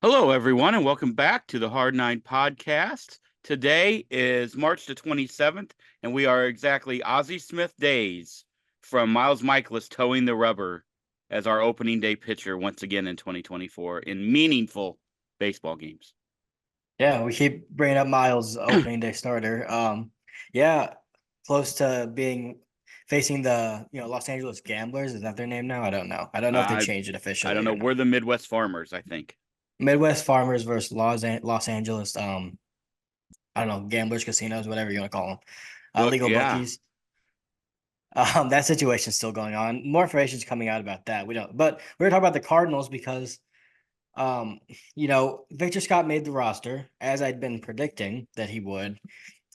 Hello, everyone, and welcome back to the Hard Nine podcast. Today is March the 27th, and we are exactly Ozzie Smith days from Miles Michaelis towing the rubber as our opening day pitcher once again in 2024 in meaningful baseball games. Yeah, we keep bringing up Miles' opening day starter. Yeah, close to being facing the Los Angeles Gamblers. Is that their name now? I don't know. I don't know if they I changed it I don't officially know. or We're not. the Midwest Farmers, I think. Midwest Farmers versus Los Angeles. I don't know, gamblers, casinos, whatever you want to call them. Legal Yeah. bookies. That situation's still going on. More information's coming out about that. We don't, but we're talking about the Cardinals because um, Victor Scott made the roster as I'd been predicting that he would.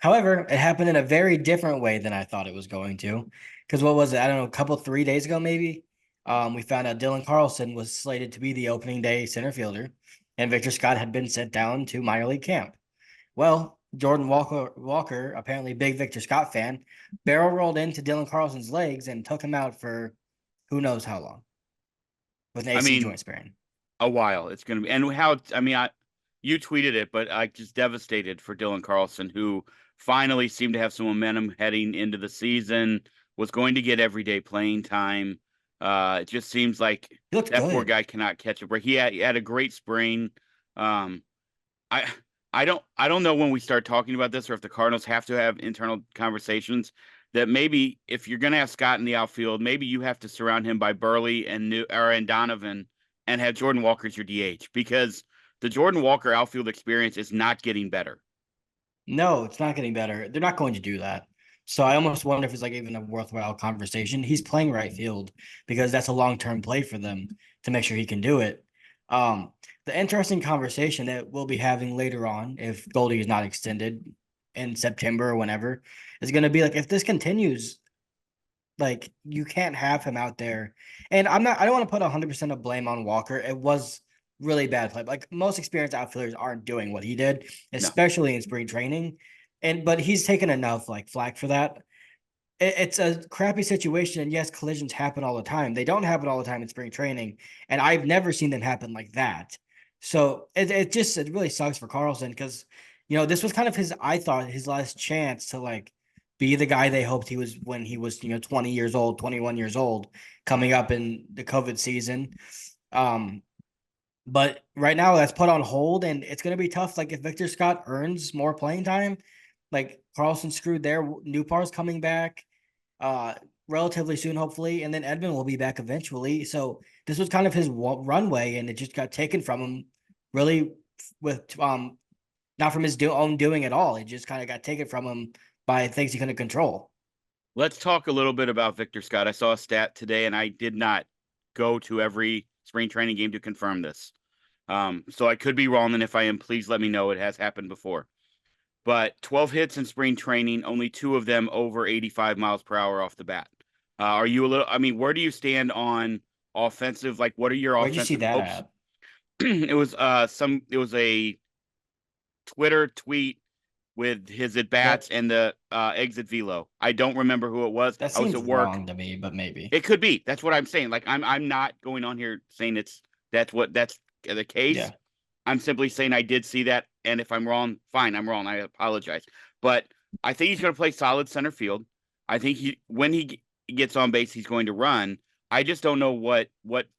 However, it happened in a very different way than I thought it was going to. Because what was it? I don't know, a couple 3 days ago, maybe. We found out Dylan Carlson was slated to be the opening day center fielder, and Victor Scott had been sent down to minor league camp. Well, Jordan Walker, apparently big Victor Scott fan, barrel rolled into Dylan Carlson's legs and took him out for who knows how long with an I AC mean, joint sprain. a while it's going to be. And you tweeted it, but I just devastated for Dylan Carlson, who finally seemed to have some momentum heading into the season, was going to get everyday playing time. It just seems like He looked that poor good. guy cannot catch a break. He had a great spring. Um, I I don't know when we start talking about this or if the Cardinals have to have internal conversations that maybe if you're going to have Scott in the outfield, maybe you have to surround him by Burley and Donovan and have Jordan Walker as your DH because the Jordan Walker outfield experience is not getting better. No, it's not getting better. They're not going to do that. So I almost wonder if it's like even a worthwhile conversation. He's playing right field because that's a long-term play for them to make sure he can do it. The interesting conversation that we'll be having later on, if Goldie is not extended in September or whenever, is going to be like if this continues, like you can't have him out there. And I don't want to put 100% of blame on Walker. It was really bad play. Like most experienced outfielders aren't doing what he did, No. especially in spring training. But he's taken enough like flack for that. It's a crappy situation. And yes, collisions happen all the time. They don't happen all the time in spring training. And I've never seen them happen like that. So it really sucks for Carlson because this was kind of I thought his last chance to like be the guy they hoped he was when he was 20 years old, 21 years old, coming up in the COVID season. Um, but right now that's put on hold, and it's going to be tough. Like if Victor Scott earns more playing time, like Carlson screwed there. Newpar's coming back uh relatively soon, hopefully, and then Edmund will be back eventually. So this was kind of his runway, and it just got taken from him, really, with not from his own doing at all. It just kind of got taken from him by things he couldn't control. Let's talk a little bit about Victor Scott. I saw a stat today, and I did not go to every spring training game to confirm this. So I could be wrong, and if I am, please let me know. It has happened before. But 12 hits in spring training, only two of them over 85 miles per hour off the bat. Are you a little, I mean, where do you stand on offensive? Like, what are your Where'd you see offensive that hopes? at? It was a Twitter tweet with his at bats That and the exit velo. I don't remember who it was. that I was seems at work. wrong to me, but maybe. It could be. That's what I'm saying. Like, I'm not going on here saying that's the case. Yeah. I'm simply saying I did see that, and if I'm wrong, fine, I'm wrong. I apologize. But I think he's going to play solid center field. I think when he gets on base, he's going to run. I just don't know what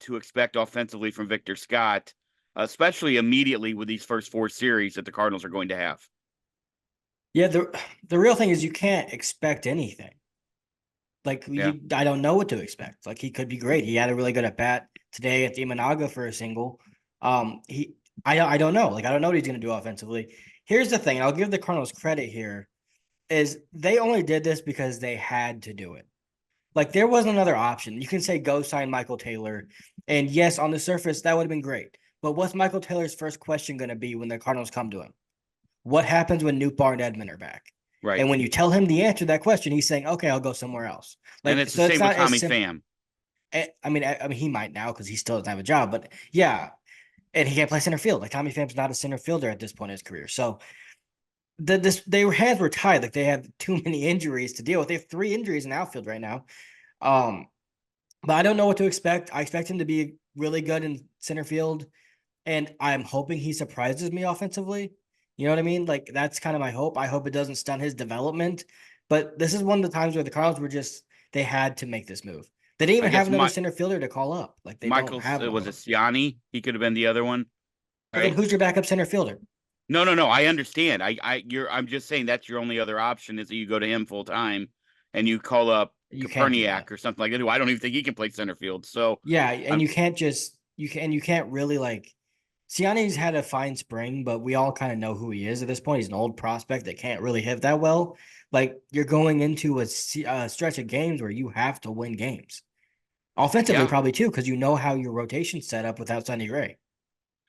to expect offensively from Victor Scott, especially immediately with these first four series that the Cardinals are going to have. Yeah, the real thing is you can't expect anything. Like Yeah. I don't know what to expect. Like he could be great. He had a really good at bat today at the Imanaga for a single. He I don't know. Like I don't know what he's going to do offensively. Here's the thing. I'll give the Cardinals credit here. Is they only did this because they had to do it. Like there wasn't another option. You can say go sign Michael Taylor, and yes, on the surface that would have been great. But what's Michael Taylor's first question going to be when the Cardinals come to him? What happens when Nootbaar and Edmund are back? Right. And when you tell him the answer to that question, he's saying, "Okay, I'll go somewhere else." And Like, it's the so it's same with not as Tommy simple. Pham. I mean, he might now because he still doesn't have a job, but yeah, and he can't play center field. Like Tommy Pham's not a center fielder at this point in his career. So their hands were tied. Like they have too many injuries to deal with. They have 3 injuries in outfield right now. Um, but I don't know what to expect. I expect him to be really good in center field. and I'm hoping he surprises me offensively. You know what I mean? Like that's kind of my hope. I hope it doesn't stunt his development. But this is one of the times where the Cardinals were just they had to make this move. They didn't I even have guess another center fielder to call up. Like they don't Michael's have it one was of a them. Siani. He could have been the other one, But then right? who's your backup center fielder? No. I understand. I'm just saying that's your only other option is that you go to him full time, and you call up You can't do that. Koperniak or something like that. Who I don't even think he can play center field. So Yeah, and I'm you can't just you can't really like Siani's had a fine spring, but we all kind of know who he is at this point. He's an old prospect that can't really hit that well. Like you're going into a stretch of games where you have to win games. Offensively, yeah, probably too, because you know how your rotation's set up without Sonny Gray.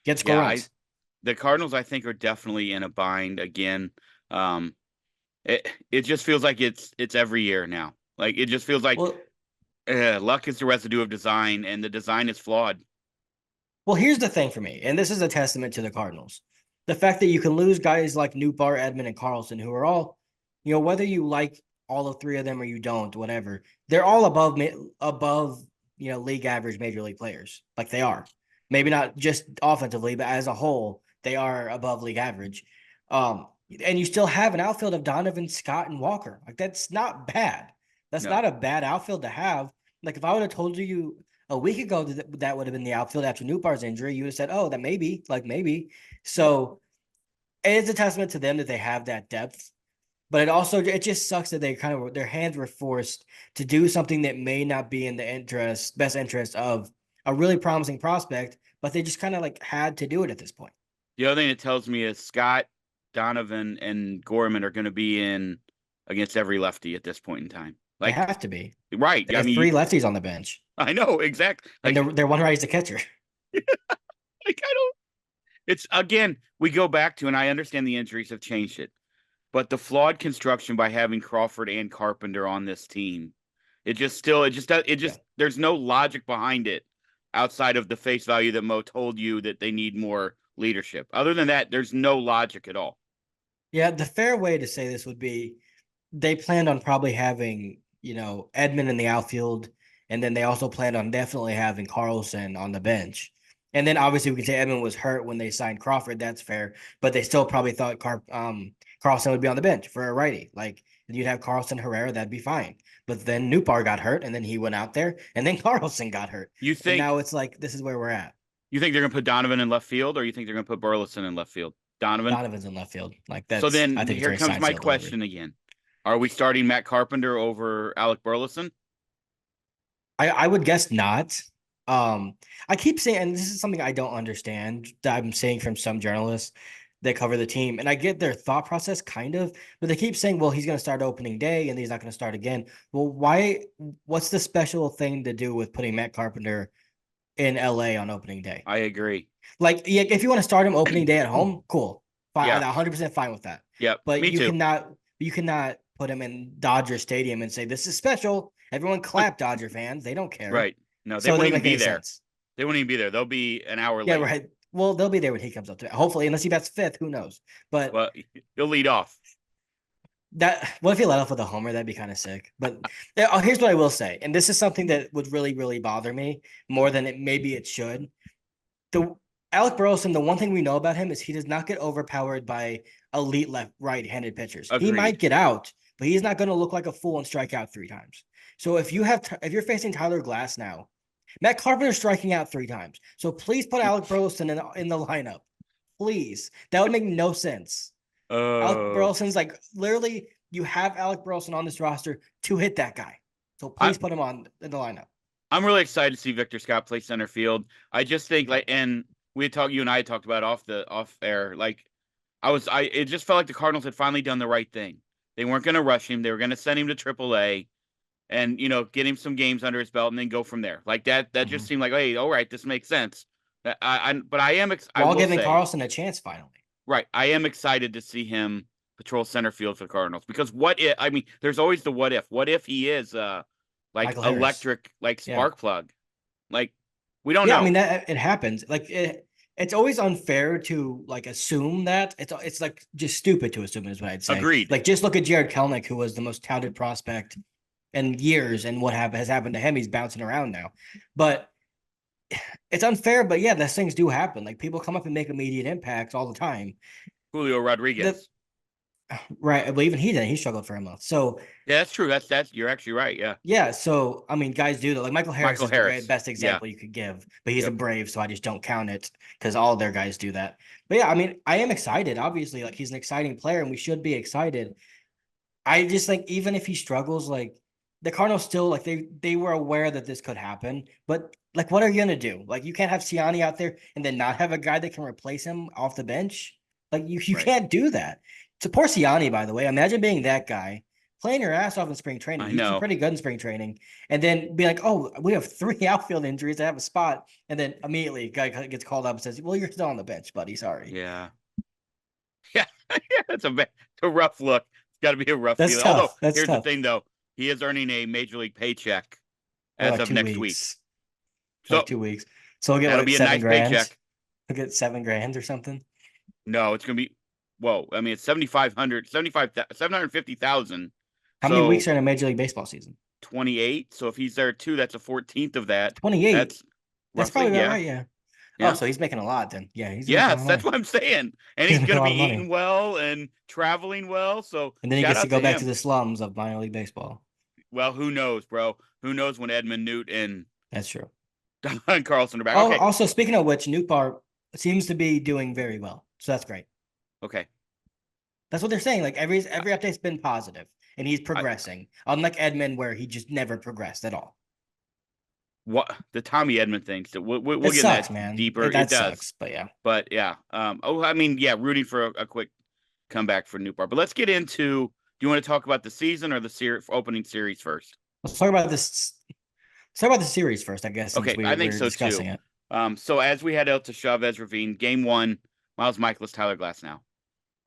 Get score yeah. I runs. the Cardinals I think are definitely in a bind again. Um, it just feels like it's every year now. Like it just feels like Well, luck is the residue of design, and the design is flawed. well, here's the thing for me, and this is a testament to the Cardinals. The fact that you can lose guys like Newbar, Edmund, and Carlson, who are all, whether you like all of three of them or you don't, whatever, they're all above, league average major league players. Like they are. Maybe not just offensively, but as a whole, they are above league average. Um, and you still have an outfield of Donovan, Scott, and Walker. Like that's not bad. That's No, not a bad outfield to have. Like if I would have told you a week ago that would have been the outfield after Newbar's injury, you would have said, "Oh, that maybe, like maybe." So it's a testament to them that they have that depth. But it just sucks that they kind of their hands were forced to do something that may not be in the best interest of a really promising prospect, but they just kind of like had to do it at this point. the other thing it tells me is Scott, Donovan, and Gorman are going to be in against every lefty at this point in time. They Like, have to be. right? They I have mean, three lefties on the bench, I know exactly. and their one righty's the catcher. I don't. It's again, we go back to, and I understand the injuries have changed it, but the flawed construction by having Crawford and Carpenter on this team, it Yeah. just there's no logic behind it outside of the face value that Mo told you that they need more leadership. Other than that, there's no logic at all. Yeah, the fair way to say this would be they planned on probably having, Edmund in the outfield, and then they also planned on definitely having Carlson on the bench. And then obviously we can say Edmund was hurt when they signed Crawford. That's fair, but they still probably thought Carlson would be on the bench for a righty. Like you'd have Carlson Herrera, that'd be fine. But then Newbar got hurt, and then he went out there, and then Carlson got hurt, You and think now it's like this is where we're at. you think they're gonna put Donovan in left field, or you think they're gonna put Burleson in left field? Donovan. Donovan's in left field. Like So that's I then think it's here very comes sign my seal delivery. question again. Are we starting Matt Carpenter over Alec Burleson? I would guess not. I keep saying, and this is something I don't understand that I'm saying from some journalists that cover the team, and I get their thought process kind of, but they keep saying, well, he's going to start opening day and he's not going to start again. Well, why? What's the special thing to do with putting Matt Carpenter in LA on opening day? I agree. Like, yeah, if you want to start him opening day at home, cool, fine, Yeah. I'm 100% fine with that. Yep. But Me too. you cannot put him in Dodger Stadium and say this is special. Everyone clap, Dodger fans. They don't care. Right. No, they So it won't doesn't even make be any there. sense. They won't even be there. They'll be an hour Yeah, late. right. Well, they'll be there when he comes up to it. Hopefully, unless he bats fifth, who knows? But Well, he'll lead off. what if he let off with a homer? That'd be kind of sick. But here's what I will say, and this is something that would really, really bother me more than maybe it should. The Alec Burleson, the one thing we know about him is he does not get overpowered by elite right-handed pitchers. He might Agreed. get out, but he's not going to look like a fool and strike out 3 times. So if you're facing Tyler Glass now, Matt Carpenter's striking out 3 times. So please put Alec Burleson in the lineup. Please. That would make no sense. Alec Uh, Burleson's like literally you have Alec Burleson on this roster to hit that guy. So I, please put him on in the lineup. I'm really excited to see Victor Scott play center field. I just think and you and I talked about off air. Like it just felt like the Cardinals had finally done the right thing. They weren't going to rush him. They were going to send him to AAA and, get him some games under his belt and then go from there. Like that just seemed like, hey, all right, this makes sense. But I While will giving say, Carlson a chance finally. right, I am excited to see him patrol center field for the Cardinals because there's always the what if. What if he is like Michael Harris. electric, like Yeah. spark plug? Like we don't Yeah, I know. mean that it happens. Like it's always unfair to like assume that it's like just stupid to assume is what I'd say. Agreed. Like just look at Jared Kelnick, who was the most touted prospect in years, and what has happened to him. He's bouncing around now, but it's unfair, but yeah, those things do happen. Like people come up and make immediate impacts all the time. Julio The Rodriguez. right, but even he didn't. He struggled for a month. So Yeah, that's true. That's you're actually right. Yeah. yeah, so I mean, guys do that. Like Michael Harris Michael is the great Harris. best Yeah. example you could give, but he's a Yep. Brave, so I just don't count it because all their guys do that. But yeah, I mean, I am excited. Obviously, like he's an exciting player, and we should be excited. I just think even if he struggles, like the Cardinals still like they were aware that this could happen, but like what are you gonna do? Like you can't have Siani out there and then not have a guy that can replace him off the bench. Like you Right. can't do that. To poor Siani, by the way. Imagine being that guy, playing your ass off in spring training. I He was know. pretty good in spring training, and then be like, oh, we have 3 outfield injuries. I have a spot, and then immediately guy gets called up and says, well, you're still on the bench, buddy. Sorry. Yeah. Yeah. Yeah. It's a rough look. It's got to be a rough That's feeling. Although tough. That's here's the tough. thing, though, he is earning a major league paycheck For as like of two next week. weeks. Like So 2 weeks. So we'll get that'll what, be a seven nice grand? paycheck. We'll get 7 grand or something. No, it's gonna be. Whoa. I mean, it's 7,500, 750,000. How many weeks So are in a Major League Baseball season? 28. So if he's there too, that's a 14th of that. 28. That's That's roughly, probably about yeah. right. Yeah. Oh, Yeah. so he's making a lot then. Yeah, he's making a lot Yes, of that's money. what I'm saying. And He's he's making going a to lot be of money. eating well and traveling well. So And then he shout gets to out go to back to him. the slums of minor league baseball. Well, who knows, bro? Who knows when Edmund Newt and That's true. Don Carlson are back? Oh, Okay. also speaking of which, Newpart seems to be doing very well. So that's great. Okay. That's what they're saying. Like every update's been positive and he's I, progressing. Unlike Edmund, where he just never progressed at all. what the Tommy Edmund thing. So we'll It get in sucks, that man. deeper. It That does. sucks. But yeah. But yeah. Oh, I mean, yeah, rooting for a quick comeback for Newport. But let's get into. Do you want to talk about the season or the opening series first? Let's talk about this. Let's talk about the series first, I guess, since Okay, I think we're so too. discussing it. So as we head out to Chavez Ravine, game one, Miles Michaelis, Tyler Glass now.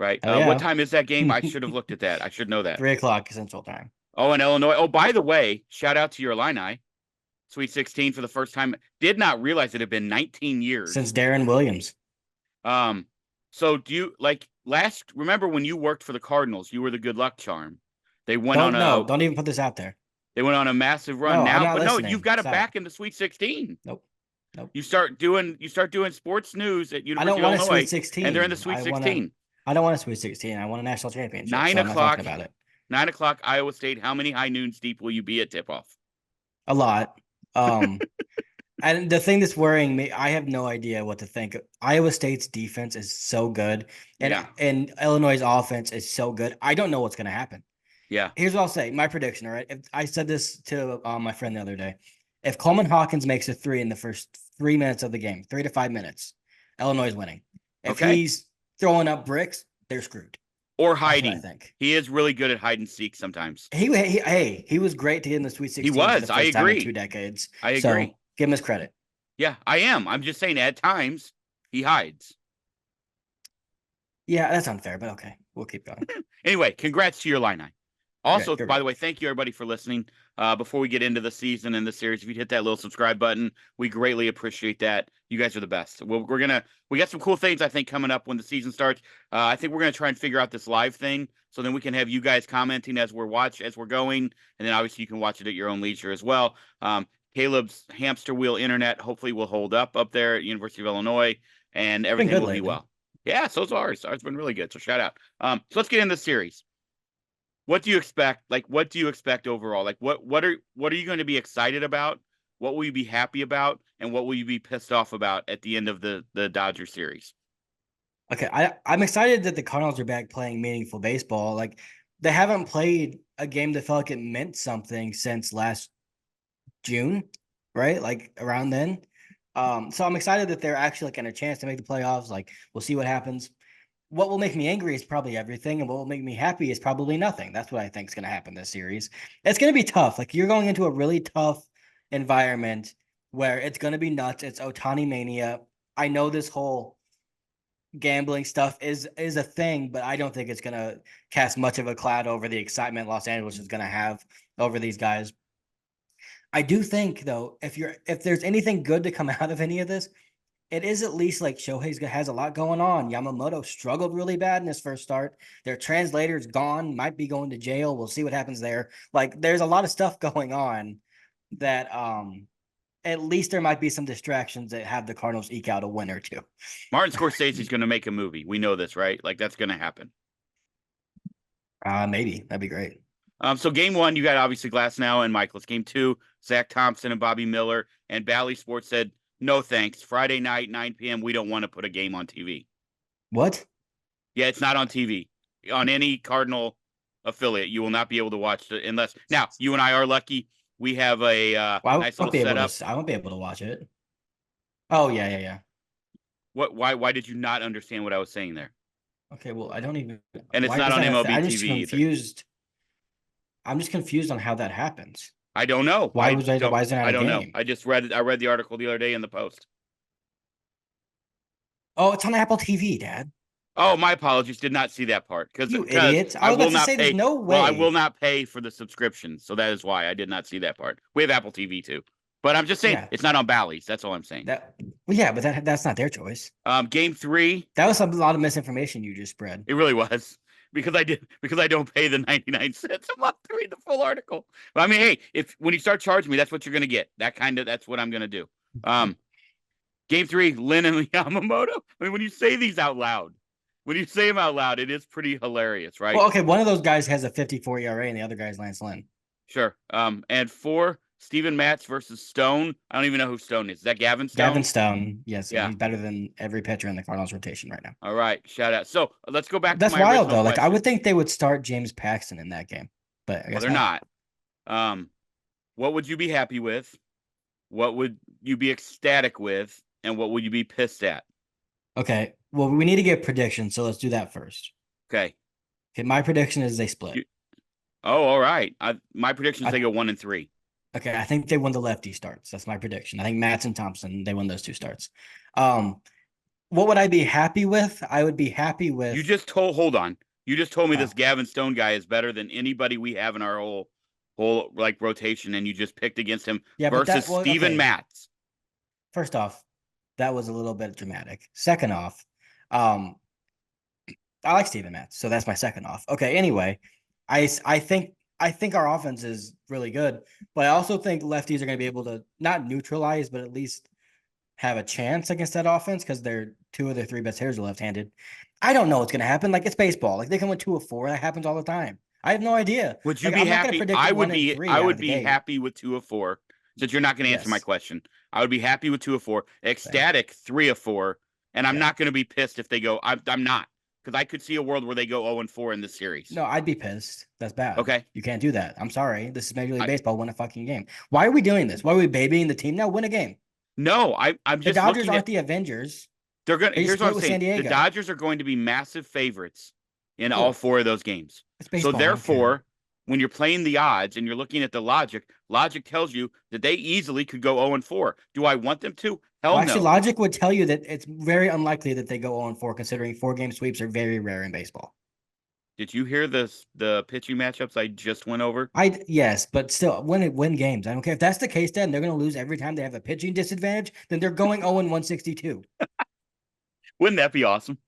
Right. Oh What yeah. time is that game? I should have looked at that. I should know that. 3 o'clock Central Time. Oh, in Illinois. Oh, by the way, shout out to your Illini. Sweet 16 for the first time. Did not realize it had been 19 years. Since Darren Williams. So do you like remember when you worked for the Cardinals, you were the good luck charm. They went Don't don't even put this out there. they went on a massive run No, I'm now, not but no, listening. you've got it Stop. back in the Sweet 16. Nope. Nope. You start doing sports news at I University don't of want a Illinois, Sweet 16. and they're in the Sweet 16. I don't want a Sweet 16. I want a national championship. Nine so I'm not o'clock. talking about it. 9 o'clock, Iowa State. How many high noons deep will you be at tip off? A lot. And the thing that's worrying me, I have no idea what to think. Iowa State's defense is so good, and Illinois' offense is so good. I don't know what's going to happen. Yeah. Here's what I'll say. My prediction, all right? If I said this to my friend the other day. If Coleman Hawkins makes a 3 in the first 3 minutes of the game, 3 to 5 minutes, Illinois is winning. If he's throwing up bricks, they're screwed. Or hiding. I think he is really good at hide and seek sometimes. He was great to get in the Sweet 16. He was. I agree. 2 decades. I agree. So give him his credit. Yeah, I am. I'm just saying at times he hides. Yeah, that's unfair, but okay. We'll keep going. Anyway, congrats to your Illini. Also, Okay, by the way, thank you everybody for listening. Before we get into the season and the series, if you hit that little subscribe button, we greatly appreciate that. You guys are the best. We got some cool things I think coming up when the season starts. I think we're gonna try and figure out this live thing, so then we can have you guys commenting as we're going, and then obviously you can watch it at your own leisure as well. Caleb's hamster wheel internet hopefully will hold up there at University of Illinois, and everything will be well. Yeah, so's ours. Ours has been really good. So shout out. So let's get into the series. What do you expect? Like, what do you expect overall? Like, what are you going to be excited about? What will you be happy about? And what will you be pissed off about at the end of the Dodger series? Okay, I'm excited that the Cardinals are back playing meaningful baseball. Like, they haven't played a game that felt like it meant something since last June, right? Like around then. So I'm excited that they're actually like in a chance to make the playoffs. Like, we'll see what happens. What will make me angry is probably everything, and what will make me happy is probably nothing. That's what I think is going to happen this series. It's going to be tough. Like, you're going into a really tough environment where it's going to be nuts. It's Ohtani mania. I know this whole gambling stuff is a thing, but I don't think it's going to cast much of a cloud over the excitement Los Angeles is going to have over these guys. I do think though, if there's anything good to come out of any of this, it is at least like Shohei has a lot going on. Yamamoto struggled really bad in his first start. Their translator's gone, might be going to jail. We'll see what happens there. Like, there's a lot of stuff going on that at least there might be some distractions that have the Cardinals eke out a win or two. Martin Scorsese's going to make a movie. We know this, right? Like that's going to happen. Maybe that'd be great. So game one, you got obviously Glasnow and Michaelis. Game two, Zach Thompson and Bobby Miller. And Bally Sports said, no thanks. Friday night, 9 p.m. We don't want to put a game on TV. What? Yeah, it's not on TV. On any Cardinal affiliate, you will not be able to watch it unless now you and I are lucky. We have a nice little setup. I won't be able to watch it. Oh yeah. What? Why did you not understand what I was saying there? Okay, well I don't even. And it's not on MLB I'm TV just confused. I'm just confused on how that happens. I don't know. Why is there not I don't know. game? I read the article the other day in the Post. Oh, it's on Apple TV, Dad. Oh, my apologies. Did not see that part because you idiot. I will not pay. There's no way. Well, I will not pay for the subscription, so that is why I did not see that part. We have Apple TV too, but I'm just saying it's not on Bally's. That's all I'm saying. But that's not their choice. Game 3. That was a lot of misinformation you just spread. It really was because I don't pay the 99 cents a month to read the full article. But I mean, hey, when you start charging me, that's what you're going to get. That's what I'm going to do. Game 3, Lynn and Yamamoto. I mean, when you say these out loud. When you say them out loud, it is pretty hilarious, right? Well, okay, one of those guys has a 54 ERA and the other guy's Lance Lynn. Sure. And 4, Steven Matz versus Stone. I don't even know who Stone is. Is that Gavin Stone? Gavin Stone, yes. Yeah. He's better than every pitcher in the Cardinals rotation right now. All right, shout out. So let's go back That's to my wild, though. question. Like, I would think they would start James Paxton in that game, but I guess they're not. What would you be happy with? What would you be ecstatic with? And what would you be pissed at? Okay. Well, we need to get predictions, so let's do that first. Okay. My prediction is they split. All right. My prediction is they go 1-3. Okay, I think they win the lefty starts. That's my prediction. I think Matz and Thompson, they win those 2 starts. What would I be happy with? I would be happy with. Hold on. You just told me this Gavin Stone guy is better than anybody we have in our whole like rotation, and you just picked against him versus Steven Matz. First off, that was a little bit dramatic. Second off, I like Steven Matz, so that's my second off. Okay, anyway, I think our offense is really good, but I also think lefties are going to be able to not neutralize, but at least have a chance against that offense because they're 2 of their 3 best hitters are left-handed. I don't know what's going to happen. Like, it's baseball. Like, they come with 2 of 4. That happens all the time. I have no idea. Would you be happy? I would be happy with 2 of 4. Since you're not going to answer my question, I would be happy with 2 of 4. Ecstatic 3 of 4, and I'm not going to be pissed if they go. I'm not, because I could see a world where they go 0-4 in this series. No, I'd be pissed. That's bad. Okay, you can't do that. I'm sorry. This is Major League Baseball. Win a fucking game. Why are we doing this? Why are we babying the team now? Win a game. No, I'm just. The Dodgers aren't the Avengers. They're gonna. Here's what I'm saying. The Dodgers are going to be massive favorites in all 4 of those games. So therefore, when you're playing the odds and you're looking at the logic tells you that they easily could go 0-4. Do I want them to? Hell no. Actually, logic would tell you that it's very unlikely that they go 0-4, considering 4-game sweeps are very rare in baseball. Did you hear the pitching matchups I just went over? Yes, but still, win games. I don't care if that's the case. Then they're going to lose every time they have a pitching disadvantage. Then they're going 0-162. Wouldn't that be awesome?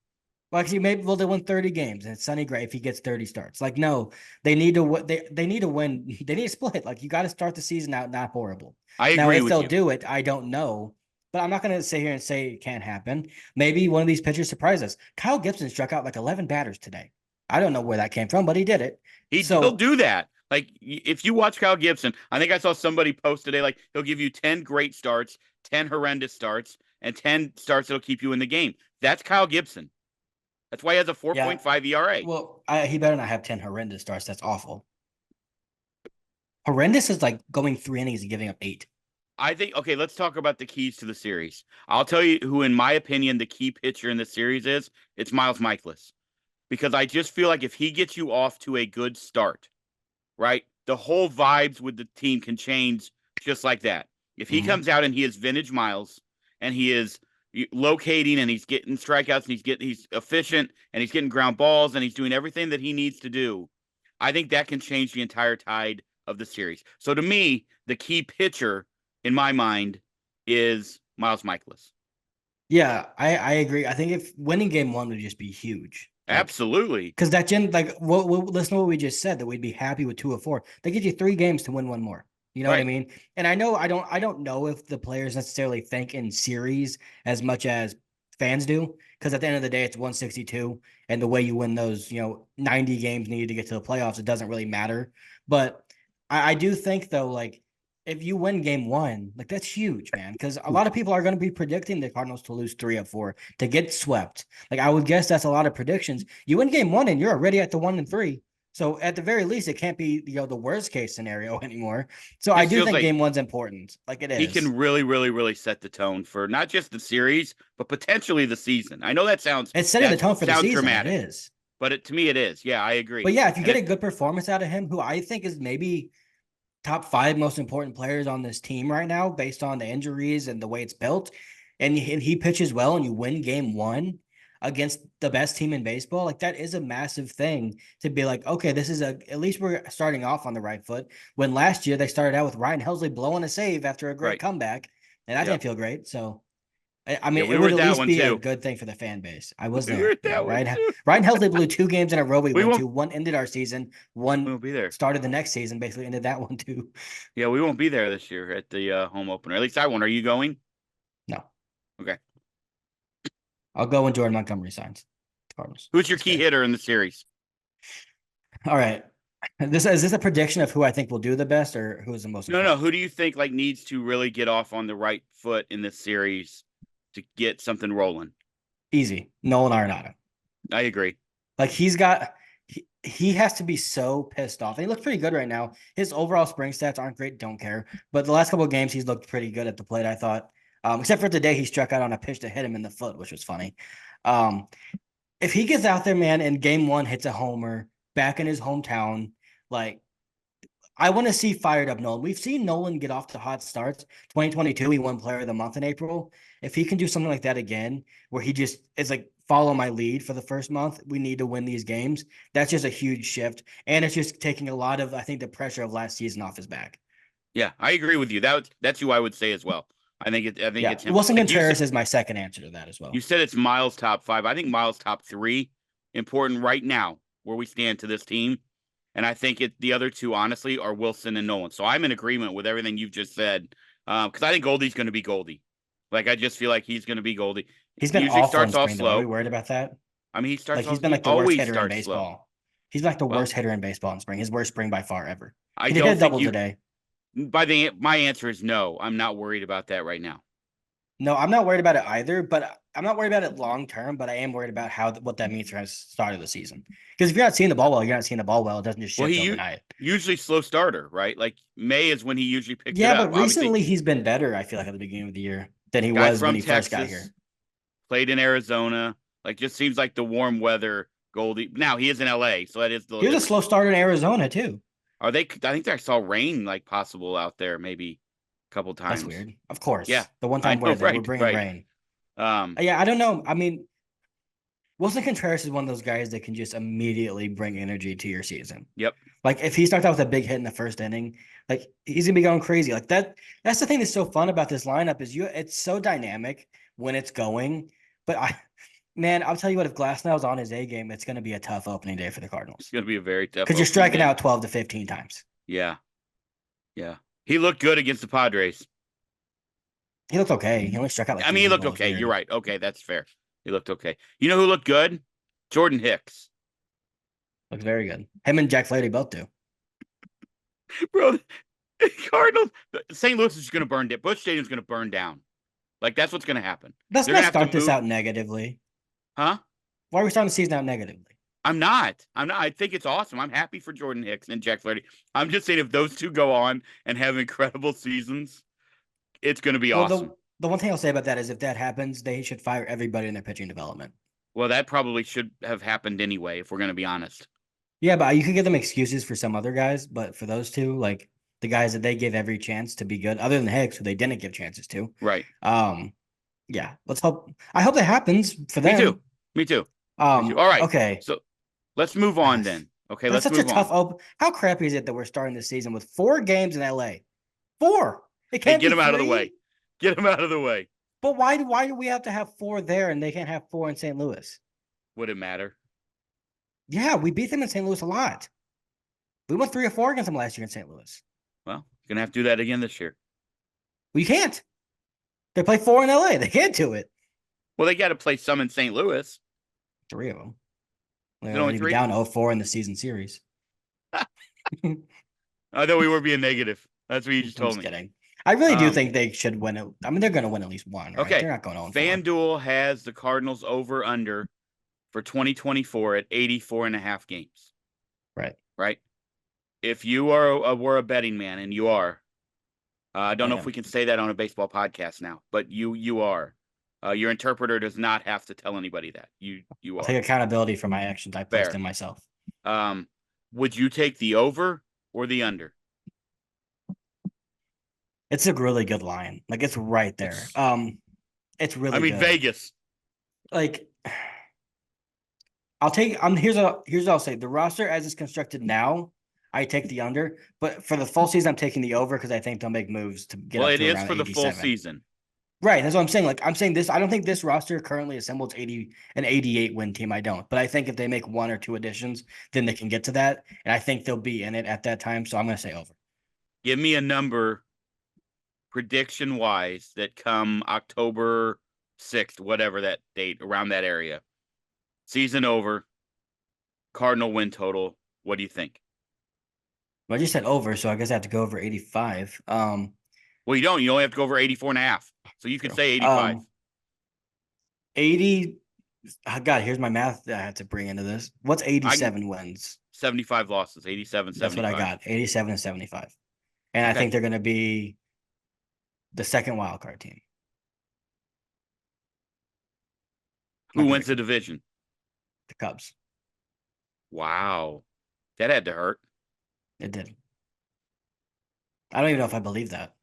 Well, actually, maybe they win 30 games, and it's Sonny Gray if he gets 30 starts. Like, no, they need to. They need to win. They need to split. Like, you got to start the season out not horrible. I agree with you. Now, if they'll do it, I don't know. But I'm not going to sit here and say it can't happen. Maybe one of these pitchers surprise us. Kyle Gibson struck out like 11 batters today. I don't know where that came from, but he did it. He'll do that. Like, if you watch Kyle Gibson, I think I saw somebody post today, like, he'll give you 10 great starts, 10 horrendous starts, and 10 starts that'll keep you in the game. That's Kyle Gibson. That's why he has a 4.5 ERA. Well, he better not have 10 horrendous starts. That's awful. Horrendous is like going 3 innings and giving up 8. I think, okay, let's talk about the keys to the series. I'll tell you who, in my opinion, the key pitcher in the series is. It's Miles Michaelis. Because I just feel like if he gets you off to a good start, right, the whole vibes with the team can change just like that. If he comes out and he is vintage Miles and he is locating and he's getting strikeouts and he's efficient and he's getting ground balls and he's doing everything that he needs to do, I think that can change the entire tide of the series. So to me, the key pitcher in my mind is Miles Michaelis. Yeah, I agree. I think if winning game 1 would just be huge. Absolutely. Because listen to what we just said, that we'd be happy with 2 of 4. They give you 3 games to win 1 more. You know what I Right. mean? And I don't know if the players necessarily think in series as much as fans do, because at the end of the day, it's 162, and the way you win those, 90 games needed to get to the playoffs, it doesn't really matter. But I do think though, like if you win game one, like that's huge, man. Because a lot of people are going to be predicting the Cardinals to lose 3 of 4 to get swept. Like I would guess that's a lot of predictions. You win game one and you're already at the 1-3. So at the very least, it can't be the worst case scenario anymore. So I Just do feels think like game one's important. Like it he is. can really, really, really set the tone for not just the series, but potentially the season. I know that It's setting the that tone for the sounds season. It dramatic, is. but to me it is. Yeah, I agree. But yeah, if you And get a it good performance out of him, who I think is maybe top 5 most important players on this team right now, based on the injuries and the way it's built, and he pitches well, and you win game one against the best team in baseball, like that is a massive thing to be like, okay, this is at least we're starting off on the right foot. When last year they started out with Ryan Helsley blowing a save after a great right. comeback, and that Yep. didn't feel great. So I Yeah, mean, we it were would at at that least one be a too. good thing for the fan base. I was We were there. at that one too. Ryan Helsley blew 2 games in a row. We We went won't to one ended our season. we One won't be there. started the next season. Basically ended that one too. Yeah, we won't be there this year at the home opener. At least I won't. Are you going? No, Okay. I'll go when Jordan Montgomery signs the Cardinals. Who's your That's key fair. hitter in the series? All right. This is this a prediction of who I think will do the best or who is the most No, no. important? Who do you think like needs to really get off on the right foot in this series to get something rolling? Easy. Nolan Arenado. I agree. Like he has to be so pissed off. And he looks pretty good right now. His overall spring stats aren't great, don't care. But the last couple of games, he's looked pretty good at the plate, I thought. Except for today, he struck out on a pitch to hit him in the foot, which was funny. Um, if he gets out there, man, and game one hits a homer back in his hometown, like I want to see fired up Nolan. We've seen Nolan get off to hot starts. 2022, he won Player of the Month in April. If he can do something like that again, where he just is like, follow my lead for the first month, we need to win these games. That's just a huge shift. And it's just taking a lot of, I think, the pressure of last season off his back. Yeah, I agree with you. That's who I would say as well. I think Yeah. it's him. Wilson Like Contreras is my second answer to that as you well. said it's Miles top 5. I think Miles top 3 important right now where we stand to this team. And I think the other two honestly are Wilson and Nolan. So I'm in agreement with everything you've just said. Because I think Goldie's going to be Goldie. Like I just feel like he's going to be Goldie. He's He been usually awful in starts off spring, though. Are we slow. worried about that? I mean, Like he's been he like the worst always hitter in starts slow. baseball. He's been like the Well, worst hitter in baseball in spring. His worst spring by far ever. I He did hit don't a think double today. my answer is no. I'm not worried about that right now. No, I'm not worried about it either, but I'm not worried about it long term. But I am worried about what that means for the start of the season. Because if you're not seeing the ball well, you're not seeing the ball well. It doesn't just Well, shift overnight. usually slow starter, right? Like May is when he usually picks it Yeah, up. but Obviously, recently he's been better. I feel like at the beginning of the year than he guy was when from he first got Texas, here. played in Arizona. Like just seems like the warm weather Goldie. Now he is in LA, so that is a little He was a different. slow starter in Arizona too. Are they? I think I saw rain like possible out there, maybe a couple That's times. weird. Of Yeah, course, the one I time know, where they were right, bringing right. rain. Um, Yeah, I don't know. I mean, Wilson Contreras is one of those guys that can just immediately bring energy to your season. yep. Like if he starts out with a big hit in the first inning, like he's gonna be going crazy. Like that. That's the thing that's so fun about this lineup is it's so dynamic when it's going. But man, I'll tell you what, if Glasnow's on his A game, it's gonna be a tough opening day for the It's Cardinals gonna be a very tough because you're opening striking day. out 12 to 15 times. Yeah, yeah. He looked good against the Padres. He looked okay. He only struck out like I three mean, he looked people. It's okay. You're weird. right. Okay, that's fair. He looked okay. You know who looked good? Jordan Hicks. Looks very good. Him and Jack Flaherty both do. Bro, Cardinals, St. Louis is just going to burn down. Busch Stadium's going to burn down. Like, that's what's going to happen. Let's They're not going to have start to this move. out negatively. Huh? Why are we starting the season out negatively? I'm not. I think it's awesome. I'm happy for Jordan Hicks and Jack Flaherty. I'm just saying if those two go on and have incredible seasons, it's going to be Well, awesome. the one thing I'll say about that is if that happens, they should fire everybody in their pitching development. Well, that probably should have happened anyway, if we're going to be honest. Yeah, but you could give them excuses for some other guys, but for those two, like the guys that they give every chance to be good, other than Hicks, who they didn't give chances to. Right. Yeah, let's hope. I hope that happens for them. Me too. Me too. All right. Okay. So let's move on then. Okay, That's let's such a move tough on. open. How crappy is it that we're starting the season with 4 games in LA? 4. It Hey, can't get be him out of the 3? way. Get him out of the way. But why do we have to have 4 there and they can't have 4 in St. Louis? Would it matter? Yeah, we beat them in St. Louis a lot. We won 3 or 4 against them last year in St. Louis. Well, Gonna have to do that again this year. Well, you can't. They play 4 in LA. They can't do it. Well, they got to play some in St. Louis. 3 of them. Is They're it only already 3? down 0-4 in the season series. I thought we were being negative. That's what you just I'm told just me. kidding. I really do think they should win it. I mean, they're going to win at least one, right? Okay. They're not going 0-4. FanDuel has the Cardinals over under for 2024 at 84.5 games. Right. Right. If you were a betting man, and you are, I don't know if we can say that on a baseball podcast now, but you are. Your interpreter does not have to tell anybody that. You I'll are. take accountability for my actions I placed in myself. Would you take the over or the under? It's a really good line. Like, it's right there. It's really good. Vegas. Like, I'll take here's what I'll say. The roster as it's constructed now, I take the under, but for the full season, I'm taking the over because I think they'll make moves to get up to around 87. Well, it is for the full season. Right. That's what I'm saying. Like, I'm saying this, I don't think this roster currently assembles an 88 win team. I don't. But I think if they make 1 or 2 additions, then they can get to that. And I think they'll be in it at that time. So I'm going to say over. Give me a number prediction wise that come October 6th, whatever that date, around that area. Season over, Cardinal win total. What do you think? Well, I just said over, so I guess I have to go over 85. Well, you don't. You only have to go over 84.5. So you could say 85. 80. Oh God, here's my math that I had to bring into this. What's 87 wins? 75 losses, 87, 75. That's what I got, 87 and 75. And okay. I think they're going to be the second wild card team. Who wins the division? The Cubs. Wow. That had to hurt. It did. I don't even know if I believe that.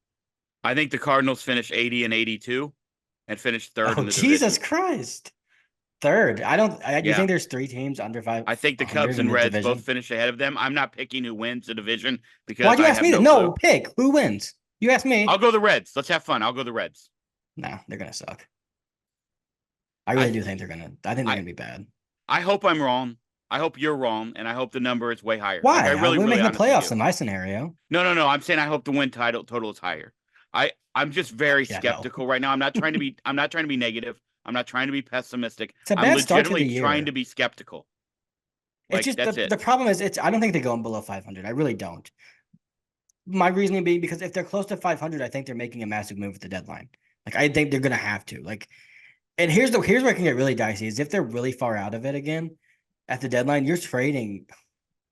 I think the Cardinals finish 80 and 82 and finish third in the Jesus division. Christ. Third. You think there's 3 teams under 5? I think the Cubs and Reds both finish ahead of them. I'm not picking who wins the division because why'd you ask me that? No, pick. Who wins? You asked me. I'll go the Reds. Let's have fun. I'll go the Reds. No, they're going to suck. I really do think they're going to. I think they're going to be bad. I hope I'm wrong. I hope you're wrong, and I hope the number is way higher. Why? Like, we're making the playoffs in my scenario. No. I'm saying I hope the win total is higher. I'm just very skeptical right now. I'm not trying to be. I'm not trying to be negative. I'm not trying to be pessimistic. It's a bad start to the year. Trying to be skeptical. It's just the problem is I don't think they go below 500. I really don't. My reasoning being because if they're close to 500, I think they're making a massive move at the deadline. Like, I think they're gonna have to. Like, and here's where it can get really dicey is if they're really far out of it again at the deadline, you're trading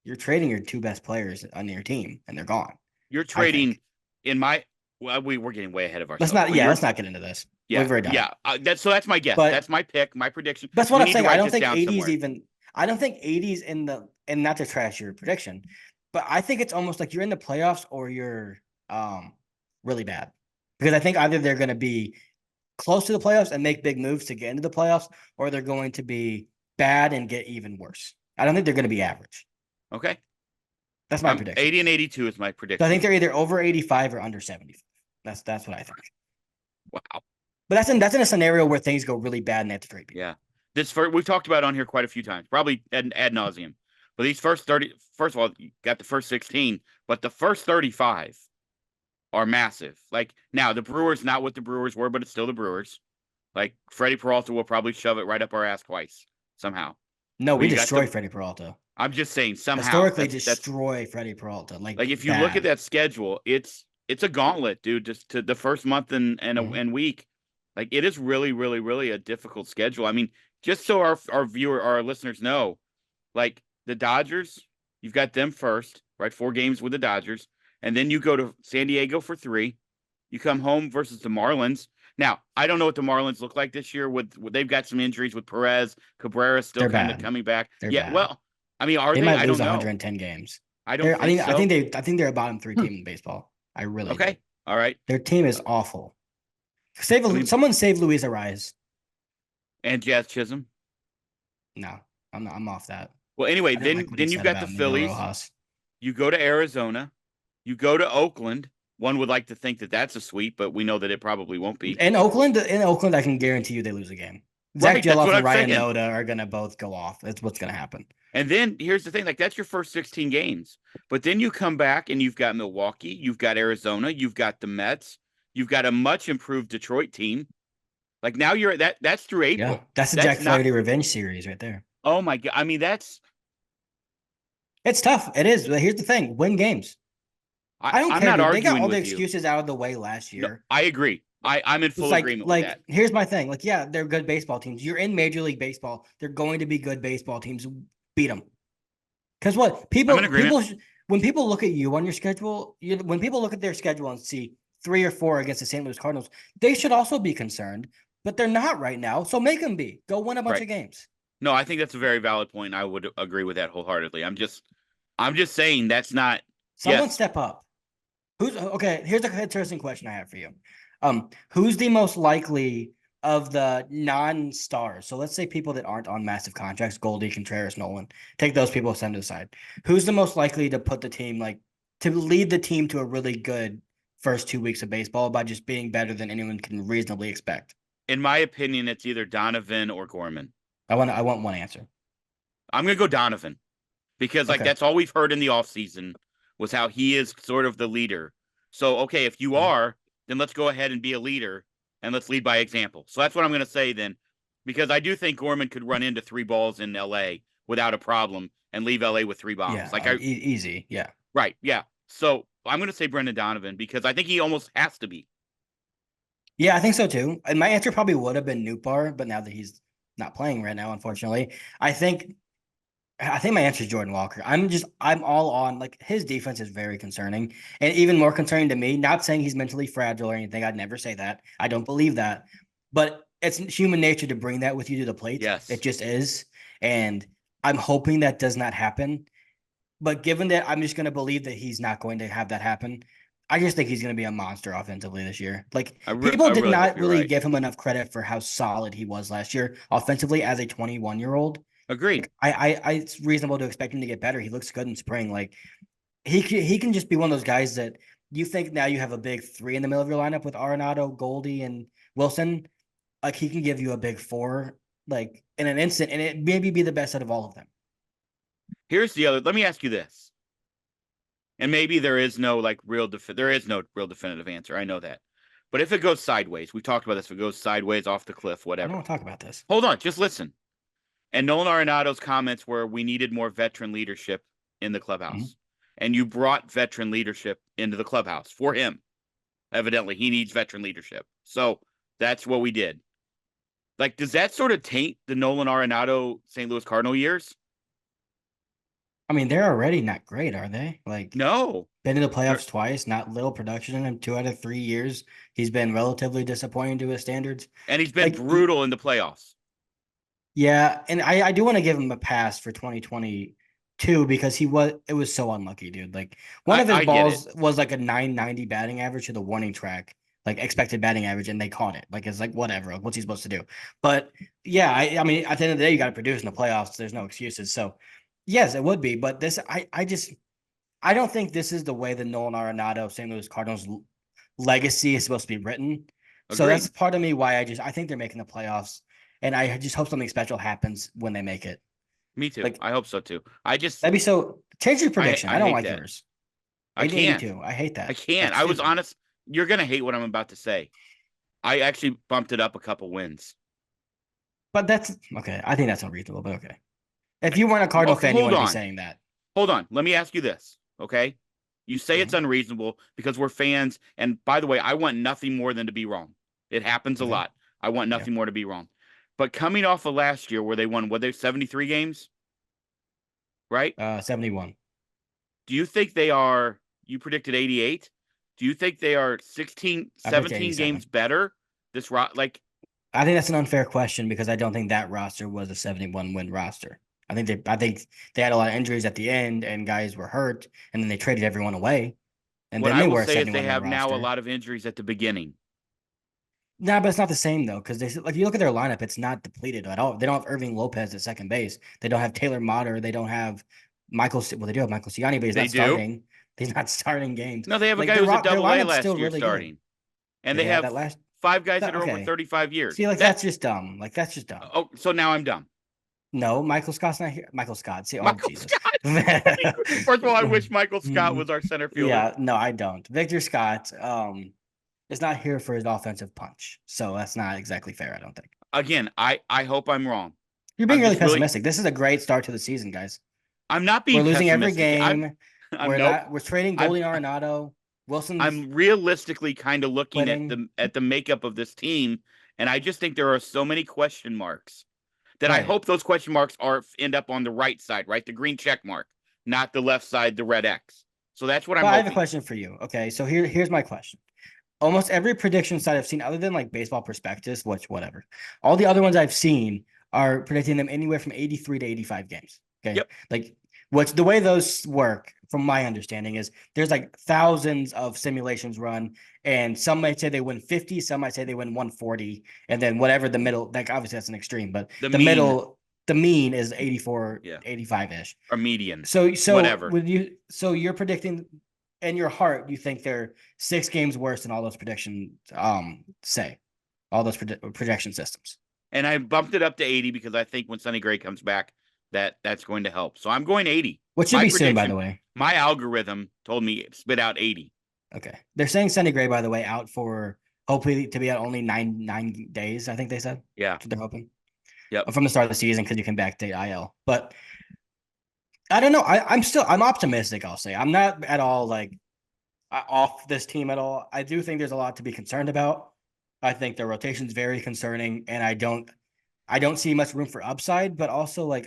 your 2 best players on your team and they're gone. You're trading we're getting way ahead of ourselves. Let's not get into this. Yeah. That's my guess. That's my pick, my prediction. That's what I'm saying. I don't think 80's even. I don't think 80's and not to trash your prediction, but I think it's almost like you're in the playoffs or you're really bad because I think either they're going to be close to the playoffs and make big moves to get into the playoffs, or they're going to be bad and get even worse. I don't think they're going to be average. Okay. That's my prediction. 80 and 82 is my prediction. So I think they're either over 85 or under 75. That's what I think. Wow. But that's in a scenario where things go really bad and they have to trade people. Yeah. We've talked about on here quite a few times, probably ad nauseum. But these first 30, first of all, you got the first 16, but the first 35 are massive. Like, now the Brewers, not what the Brewers were, but it's still the Brewers. Like, Freddie Peralta will probably shove it right up our ass twice somehow. No, we destroy Freddie Peralta. I'm just saying somehow. Historically, destroy Freddie Peralta. Like if you look at that schedule, it's a gauntlet, dude. Just to the first month and week, like, it is really, really, really a difficult schedule. I mean, just so our listeners know, like, the Dodgers, you've got them first, right? 4 games with the Dodgers, and then you go to San Diego for 3. You come home versus the Marlins. Now, I don't know what the Marlins look like this year. They've got some injuries with Perez, Cabrera still kind of coming back. Bad. Well, I mean, they might I lose don't know. 110 games. I think they're a bottom 3 team in baseball. I really do. All right. Their team is awful. Someone save Luis Ariz. And Jazz Chisholm. No, I'm off that. Well, anyway, then you've got the Phillies. You go to Arizona. You go to Oakland. One would like to think that that's a sweep, but we know that it probably won't be. In Oakland, I can guarantee you they lose a game. Zach Right, that's Geloff what and I'm Ryan saying. Noda are gonna both go off. That's what's gonna happen. And then here's the thing, like that's your first 16 games. But then you come back and you've got Milwaukee, you've got Arizona, you've got the Mets, you've got a much improved Detroit team. Like now you're that's through Yeah, April. that's the That's Jack not Flaherty revenge series right there. oh my God. I mean, that's It's tough. It is. But here's the thing: win games. I don't I'm care, not dude. They got arguing all the with you. excuses out of the way last No, year. I agree. I'm in It's full agreement with that. here's my thing. Like, yeah, they're good baseball teams. You're in Major League Baseball. They're going to be good baseball teams. Beat them. Because what I'm in agreement. when people look at you on your schedule, when people look at their schedule and see 3 or 4 against the St. Louis Cardinals, they should also be concerned. But they're not right now. So make them be. Go win a bunch Right. of games. No, I think that's a very valid point. I would agree with that wholeheartedly. I'm just saying that's not Someone yes. step up. Who's okay? Here's an interesting question I have for you. Who's the most likely of the non-stars? So let's say people that aren't on massive contracts, Goldie, Contreras, Nolan. Take those people, send to the side. Who's the most likely to put the team to lead the team to a really good first 2 weeks of baseball by just being better than anyone can reasonably expect? In my opinion, it's either Donovan or Gorman. I want one answer. I'm gonna go Donovan because like Okay. that's all we've heard in the offseason was how he is sort of the leader. So okay, if you Mhm. are, then let's go ahead and be a leader and let's lead by example. So that's what I'm gonna say then, because I do think Gorman could run into 3 balls in LA without a problem and leave LA with 3 bombs. Yeah. Like I Easy. Yeah. right, yeah. So I'm gonna say Brendan Donovan because I think he almost has to be. Yeah, I think so too. And my answer probably would have been Newbar, but now that he's not playing right now, unfortunately, I think my answer is Jordan Walker. I'm all on like his defense is very concerning and even more concerning to me. Not saying he's mentally fragile or anything. I'd never say that. I don't believe that. But it's human nature to bring that with you to the plate. It Yes. just is. And I'm hoping that does not happen. But given that I'm just going to believe that he's not going to have that happen, I just think he's going to be a monster offensively this year. Like people I did really hope not you're really right. give him enough credit for how solid he was last year offensively as a 21-year-old. Agreed. Like it's reasonable to expect him to get better. He looks good in spring. Like he can just be one of those guys that you think now you have a big three in the middle of your lineup with Arenado, Goldie, and Wilson. Like he can give you a big four like in an instant, and it maybe be the best out of all of them. Here's the other. Let me ask you this. And maybe there is no like there is no real definitive answer. I know that. But if it goes sideways, we talked about this. If it goes sideways off the cliff, I don't whatever. want to talk about this. Hold on, just listen. And Nolan Arenado's comments were we needed more veteran leadership in the Mm-hmm. clubhouse. And you brought veteran leadership into the clubhouse for him. Evidently, he needs veteran leadership. So that's what we did. Like, does that sort of taint the Nolan Arenado St. Louis Cardinal years? I mean, they're already not great, are they? Like No. been in the They're, playoffs twice, not little production in 2 out of 3 years. He's been relatively disappointing to his standards. and he's been Like brutal in the playoffs. yeah, and I do want to give him a pass for 2022 because it was so unlucky, dude. Like one of his I get it. balls was like a 990 batting average to the warning track, like expected batting average, and they caught it. Like it's like whatever, like what's he supposed to do? But yeah, I mean at the end of the day, you got to produce in the playoffs. There's no excuses. So yes, it would be, but this I don't think this is the way the Nolan Arenado St. Louis Cardinals legacy is supposed to be written. So that's Agreed. part of me why I think they're making the playoffs, and I just hope something special happens when they make it. Me too. Like I hope so too. I just that'd be so. Change your prediction. I I don't hate like that. yours. I can't. 80-82. I hate I that. can't. That's I was stupid. honest. You're gonna hate what I'm about to say. I actually bumped it up a couple wins. But that's okay. I think that's unreasonable. But okay, if you weren't a Cardinal Okay, fan, you hold wouldn't be on. saying that. Hold on. Let me ask you this. Okay. You say it's Mhm. unreasonable because we're fans. And by the way, I want nothing more than to be wrong. It happens a Okay. lot. I want Yeah. nothing more to be wrong. But coming off of last year where they won, what they 73 games, right? 71. Do you think they are, you predicted 88? Do you think they are 16, I bet you 17 games 87. better? Like, I think that's an unfair question because I don't think that roster was a 71 win roster. I think they had a lot of injuries at the end and guys were hurt and then they traded everyone away and what then I they will were a say is they 71 win have now a roster. lot of injuries at the beginning. Nah, but it's not the same though because they like you look at their lineup, it's not depleted at all. They don't have Irving Lopez at second base. They don't have Taylor Motter. They don't have Michael. Well, they do have Michael Ciani, but he's They not do. starting. He's not starting games. No, they have a Like guy who was a their double A lineup's still last year really good. starting. And Did they they have have that last? 5 guys that are over Okay. 35 years. See, like that's just dumb. Like that's just dumb. Oh, so now I'm dumb. No, Michael Scott's not here. Michael Scott. See, oh Michael Jesus. Scott. First of all, I wish Michael Scott was our center fielder. Yeah, no, I don't. Victor Scott is not here for his offensive punch. So that's not exactly fair, I don't think. Again, I hope I'm wrong. You're being I'm really just really pessimistic. This is a great start to the season, guys. I'm not We're being losing every pessimistic. game. I'm nope. We're trading I'm Goldie Arenado. Wilson's I'm realistically kind of looking quitting. at the makeup of this team, and I just think there are so many question marks that I Right. hope those question marks end up on the right side, right? The green check mark, not the left side, the red X. So that's what I'm But I have a hoping. question for you. Okay, so here's my question. Almost every prediction site I've seen, other than like Baseball Prospectus, which whatever, all the other ones I've seen are predicting them anywhere from 83 to 85 games. Okay, Yep. like what's the way those work, from my understanding, is there's like thousands of simulations run, and some might say they win 50, some might say they win 140, and then whatever the middle, like obviously that's an extreme, but The the mean, middle, the mean is 84, yeah, 85-ish. or median. So whatever. so you're predicting in your heart, you think they're 6 games worse than all those predictions say, all those projection systems. And I bumped it up to 80 because I think when Sonny Gray comes back, that's going to help. So I'm going 80. Which should My be soon, by prediction, the way. my algorithm told me spit out 80. Okay. They're saying Sonny Gray, by the way, out for hopefully to be out only nine days, I think they said. Yeah. That's what they're hoping. Yep. From the start of the season, because you can backdate IL. But I don't know. I'm optimistic, I'll say. I'm not at all like off this team at all. I do think there's a lot to be concerned about. I think their rotation's very concerning, and I don't see much room for upside, but also like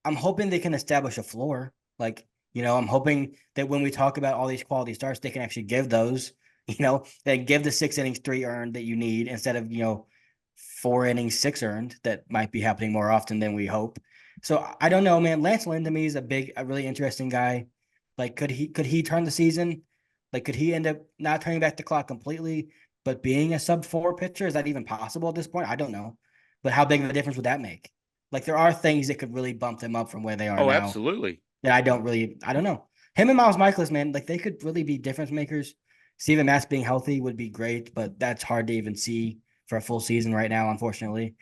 I'm hoping they can establish a floor. Like, I'm hoping that when we talk about all these quality starts, they can actually give those, they give the 6 innings 3 earned that you need instead of, 4 innings 6 earned that might be happening more often than we hope. So I don't know, man. Lance Lynn to me is a really interesting guy. Like, could he turn the season? Like, could he end up not turning back the clock completely, but being a sub-4 pitcher? Is that even possible at this point? I don't know. But how big of a difference would that make? Like, there are things that could really bump them up from where they are now. Oh, absolutely. That I don't know. Him and Miles Michaelis, man, like they could really be difference makers. Steven Matz being healthy would be great, but that's hard to even see for a full season right now, unfortunately.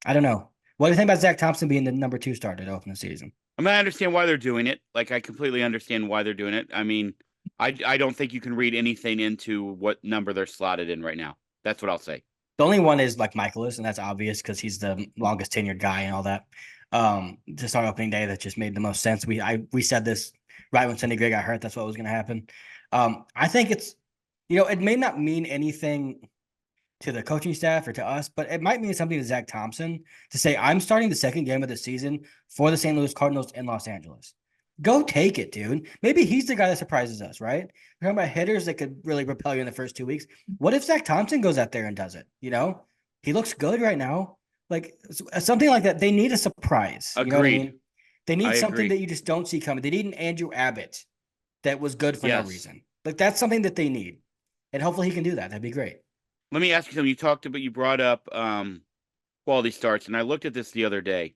I don't know. What do you think about Zach Thompson being the number 2 starter to open the season? I mean, I understand why they're doing it. Like, I completely understand why they're doing it. I mean, I don't think you can read anything into what number they're slotted in right now. That's what I'll say. The only one is like Michaelis, and that's obvious because he's the longest tenured guy and all that. To start opening day, that just made the most sense. We said this right when Sonny Gray got hurt. That's what was going to happen. I think it's, it may not mean anything to the coaching staff or to us, but it might mean something to Zach Thompson to say, I'm starting the second game of the season for the St. Louis Cardinals in Los Angeles. Go take it, dude. Maybe he's the guy that surprises us, right? We're talking about hitters that could really propel you in the first 2 weeks. What if Zach Thompson goes out there and does it? He looks good right now. Like something like that. They need a surprise. Agreed. You know what I mean? They need something agree. that you just don't see coming. They need an Andrew Abbott that was good for no Yes. reason. Like that's something that they need. And hopefully he can do that. That'd be great. Let me ask you something. You brought up quality starts, and I looked at this the other day.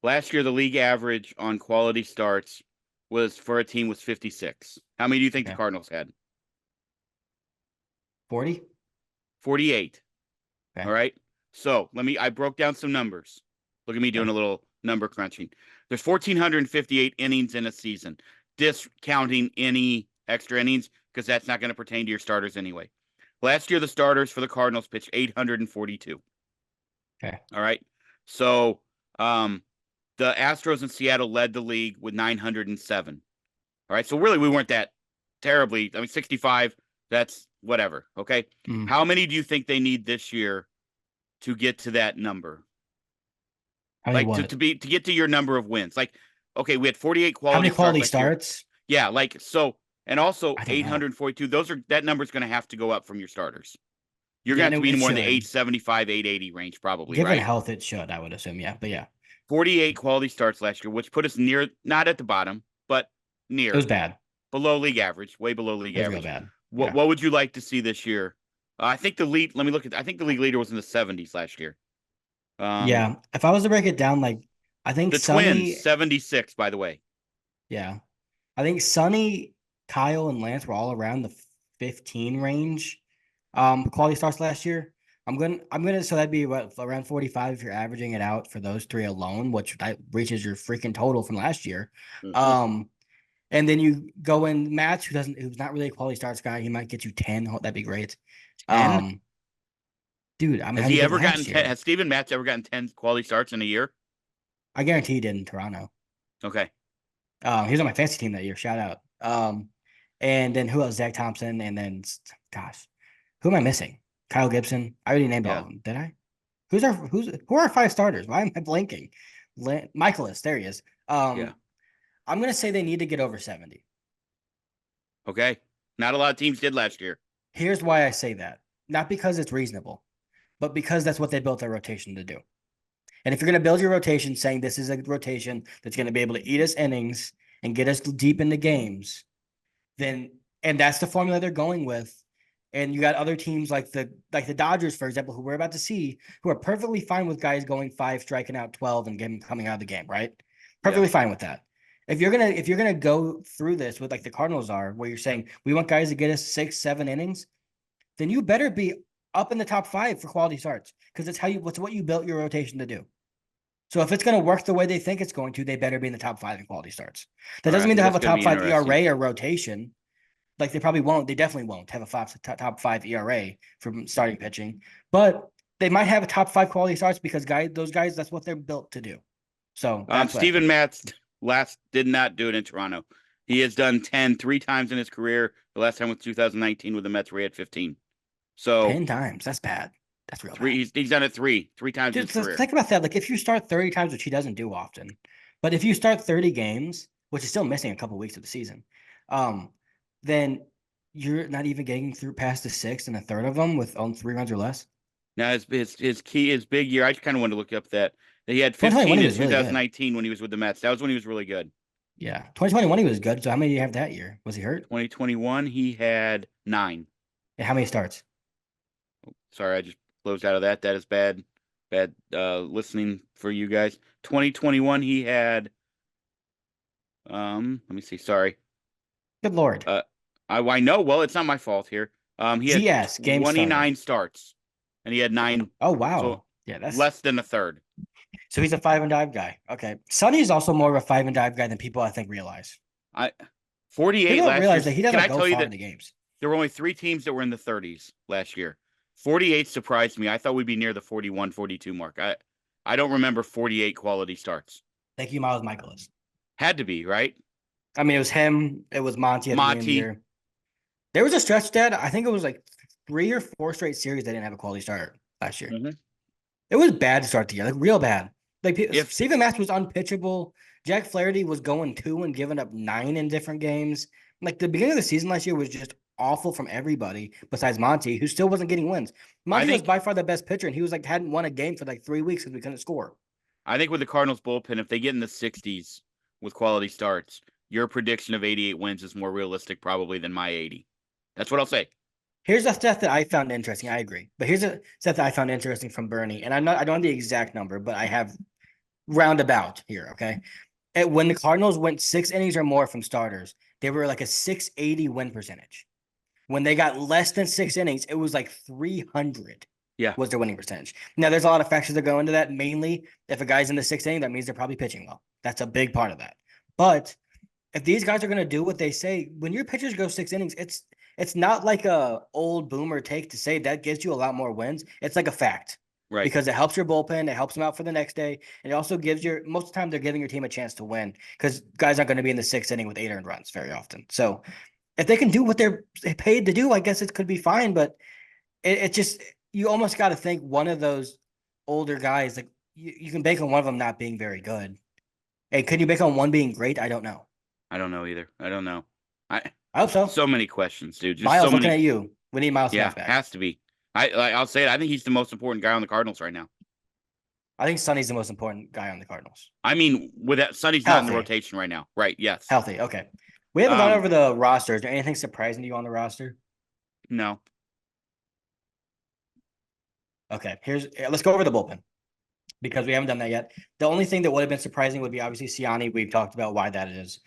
Last year, the league average on quality starts was 56. How many do you think the Cardinals had? 40? 48. Okay. All right. So I broke down some numbers. Look at me doing a little number crunching. There's 1,458 innings in a season, discounting any extra innings because that's not going to pertain to your starters anyway. Last year, the starters for the Cardinals pitched 842. Okay. All right. So the Astros in Seattle led the league with 907. All right. So really, we weren't that terribly. 65, that's whatever. Okay. Mm. How many do you think they need this year to get to that number? Like to get to your number of wins? Like, okay, we had 48 quality. How many quality starts? Yeah. Like, so, and also 842. That number's going to have to go up from your starters. You're going to have to be more in the 875, 880 range, probably. Given right? health, it should, I would assume. Yeah. But yeah. 48 quality starts last year, which put us near, not at the bottom, but near. It was bad. Below league average, way below league average. Real bad. What would you like to see this year? I think the lead. Let me look at. I think the league leader was in the 70s last year. Yeah, if I was to break it down, like I think the Twins 76, by the way. Yeah, I think Sonny, Kyle, and Lance were all around the 15 range. Quality starts last year. I'm gonna so that'd be what around 45 if you're averaging it out for those three alone, which that reaches your freaking total from last year. Mhm. Um, and then you go in Match, who's not really a quality starts guy. He might get you 10. That'd be great. 10? Um, dude, I'm Has how he he did ever gotten last 10? year. Has Steven Matz ever gotten 10 quality starts in a year? I guarantee he did in Toronto. Okay. He was on my fantasy team that year. Shout out. And then who else? Zach Thompson, and then gosh, who am I missing? Kyle Gibson. I already named all Yeah. of them. Did I? Who are our five starters? Why am I blanking? Michaelis, there he is. Yeah. I'm gonna say they need to get over 70. Okay. Not a lot of teams did last year. Here's why I say that. Not because it's reasonable, but because that's what they built their rotation to do. And if you're going to build your rotation saying this is a rotation that's going to be able to eat us innings and get us deep into games, then and that's the formula they're going with. And you got other teams like the Dodgers, for example, who we're about to see, who are perfectly fine with guys going 5, striking out 12, and getting coming out of the game, right? Yeah. Perfectly fine with that. If you're gonna go through this with like the Cardinals are, where you're saying we want guys to get us 6, 7 innings, then you better be up in the top 5 for quality starts because it's what you built your rotation to do. So if it's going to work the way they think it's going to, they better be in the top 5 in quality starts. That All right. doesn't I mean think they'll have that's a going to top be 5 interesting. ERA or rotation. Like they probably won't. They definitely won't have a top 5 ERA from starting pitching, but they might have a top 5 quality starts because those guys, that's what they're built to do. So that's what I Steven think. Matz last did not do it in Toronto. He has done 10 three times in his career. The last time was 2019 with the Mets where he had 15. So 10 times. That's bad. That's real three bad. he's done it three times in Dude, his so career. think about that. Like if you start 30 times, which he doesn't do often, but if you start 30 games, which is still missing a couple weeks of the season, um, then you're not even getting through past the sixth and a third of them with on 3 runs or less. Now his big year. I kind of wanted to look up that he had 2021, 15 he in was really good. 2019 when he was with the Mets. That was when he was really good. Yeah. 2021, he was good. So how many do you have that year? Was he hurt? 2021 he had 9. And how many starts? Sorry, I just closed out of that. That is bad listening for you guys. 2021 he had let me see. Sorry. Good Lord. Uh I know. Well, it's not my fault here. He had GS, game started. 29 starts and he had 9, Oh, so wow. Yeah, that's less than a third. so he's a 5 and dive guy. Okay. Sonny is also more of a 5 and dive guy than people I think realize. I 48 People don't last year. realize that he Can doesn't I go tell you far that into games. there were only 3 teams that were in the 30s last year? 48 surprised me. I thought we'd be near the 41, 42 mark. I don't remember 48 quality starts. Thank you, Miles Michaelis. Had to be, right? I mean, it was him. It was Monty at the beginning of the Monty. year. There was a stretch that I think it was like 3 or 4 straight series they didn't have a quality start last year. Mhm. It was bad to start the year, like real bad. Like If Steven Matz was unpitchable. Jack Flaherty was going 2 and giving up 9 in different games. Like the beginning of the season last year was just awful from everybody besides Monty, who still wasn't getting wins. I Monty was think by far the best pitcher, and he was like hadn't won a game for like 3 weeks because we couldn't score. I think with the Cardinals bullpen, if they get in the 60s with quality starts, your prediction of 88 wins is more realistic probably than my 80. That's what I'll say. Here's a stat that I found interesting. I agree, but here's a stat that I found interesting from Bernie, and I don't have the exact number, but I have roundabout here. Okay, when the Cardinals went 6 innings or more from starters, they were like a 680 win percentage. When they got less than 6 innings, it was like 300 Yeah. was their winning percentage. Now, there's a lot of factors that go into that. Mainly, if a guy's in the 6th inning, that means they're probably pitching well. That's a big part of that. But if these guys are going to do what they say, when your pitchers go 6 innings, it's not like a old boomer take to say that gives you a lot more wins. It's like a fact Right. because it helps your bullpen, it helps them out for the next day, and it also gives most of the time they're giving your team a chance to win because guys aren't going to be in the 6th inning with 8 earned runs very often. So if they can do what they're paid to do, I guess it could be fine. But it just you almost got to think one of those older guys, like you can bank on one of them not being very good. And could you bank on one being great? I don't know. I don't know either. I don't know. I I hope so. So many questions, dude. Just so Miles, looking many. at you. We need Miles Yeah, Smith back. has to be. I'll say it. I think he's the most important guy on the Cardinals right now. I think Sonny's the most important guy on the Cardinals. I mean, with that, Sonny's not in the Healthy. rotation right now. Right? Yes. Healthy. Okay. We haven't gone over the roster. Is there anything surprising to you on the roster? No. Okay. Let's go over the bullpen because we haven't done that yet. The only thing that would have been surprising would be obviously Siani. We've talked about why that is.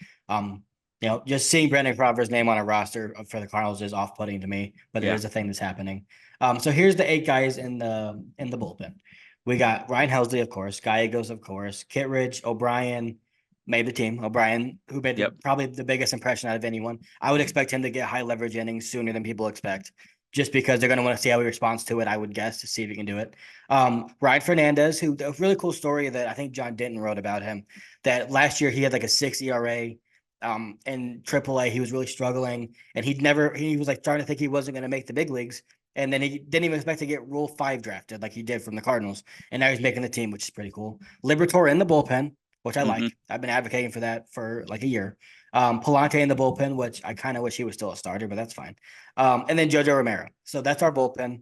Just seeing Brandon Crawford's name on a roster for the Cardinals is off-putting to me, but it Yeah. is a thing that's happening. So here's the 8 guys in the bullpen. We got Ryan Helsley, of course, Gallegos, of course, Kittredge, O'Brien made the team. O'Brien, who made Yep. probably the biggest impression out of anyone. I would expect him to get high leverage innings sooner than people expect, just because they're going to want to see how he responds to it. I would guess to see if he can do it. Ryan Fernandez, who a really cool story that I think John Denton wrote about him. That last year he had like a 6 ERA in AAA. He was really struggling, and he was like starting to think he wasn't going to make the big leagues. And then he didn't even expect to get Rule 5 drafted like he did from the Cardinals. And now he's making the team, which is pretty cool. Liberatore in the bullpen, which I Mm-hmm. like. I've been advocating for that for like a year. Palante in the bullpen, which I kind of wish he was still a starter, but that's fine. And then Jojo Romero. So that's our bullpen.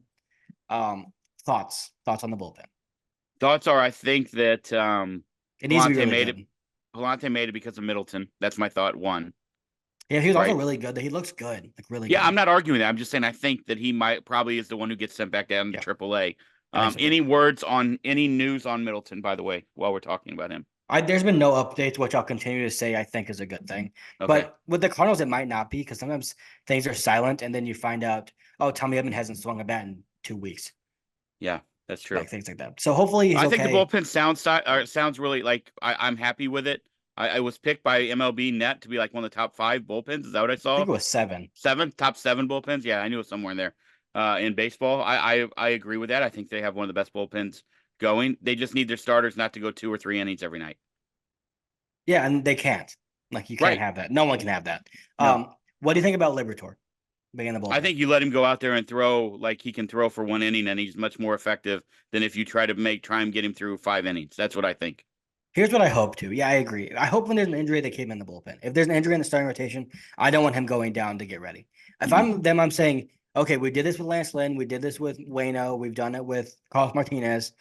Thoughts on the bullpen. Thoughts are, I think that It needs to be Palante really made it. good. Palante made it because of Middleton. That's my thought. One, Yeah, he was also right? really good. He looks good, like really Yeah, good. I'm not arguing that. I'm just saying I think that he might probably is the one who gets sent back down to Yeah, AAA. I think so too. Any words on any news on Middleton, by the way, while we're talking about him? There's been no updates, which I'll continue to say I think is a good thing. Okay. But with the Cardinals, it might not be because sometimes things are silent and then you find out, oh, Tommy Edman hasn't swung a bat in 2 weeks, Yeah, that's true. like things like that. So hopefully he's I think the okay. bullpen sounds really like I'm happy with it. I was picked by MLB Net to be like one of the top 5 bullpens. Is that what I I saw? think it was 7. Top 7 bullpens. Yeah, I knew it was somewhere in there. In baseball, I agree with that. I think they have one of the best bullpens going. They just need their starters not to go 2 or 3 innings every night. Yeah, and they can't. Like you can't Right. have that. No one can have that. No. What do you think about Liberatore being in the I bullpen? think you let him go out there and throw like he can throw for 1 inning, and he's much more effective than if you try and get him through 5 innings. That's what I think. Here's what I hope to. Yeah, I agree. I hope when there's an injury, they keep him in the bullpen. If there's an injury in the starting rotation, I don't want him going down to get ready. If Mhm. I'm them, I'm saying, okay, we did this with Lance Lynn, we did this with Wayno, we've done it with Carlos Martinez.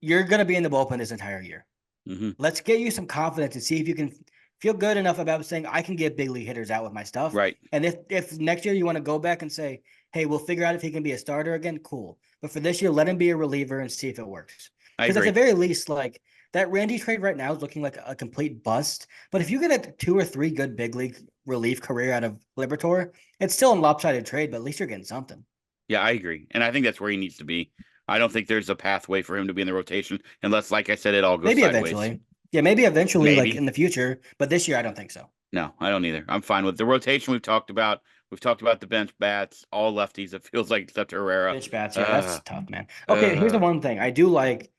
You're gonna be in the bullpen this entire year. Mhm. Let's get you some confidence and see if you can feel good enough about saying I can get big league hitters out with my stuff. Right. And if next year you want to go back and say, hey, we'll figure out if he can be a starter again, cool. But for this year, let him be a reliever and see if it works. I Because at the agree. very least, like that Randy trade right now is looking like a complete bust. But if you get a 2 or 3 good big league relief career out of Liberatore, it's still a lopsided trade, but at least you're getting something. Yeah, I agree. And I think that's where he needs to be. I don't think there's a pathway for him to be in the rotation unless, like I said, it all goes Maybe sideways. eventually. Yeah, maybe eventually, like Maybe. in the future. But this year, I don't think so. No, I don't either. I'm fine with the rotation we've talked about. We've talked about the bench bats, all lefties. It feels like except Herrera. Bench bats, yeah, that's Uh, tough, man. Okay, here's the uh, one thing I do like.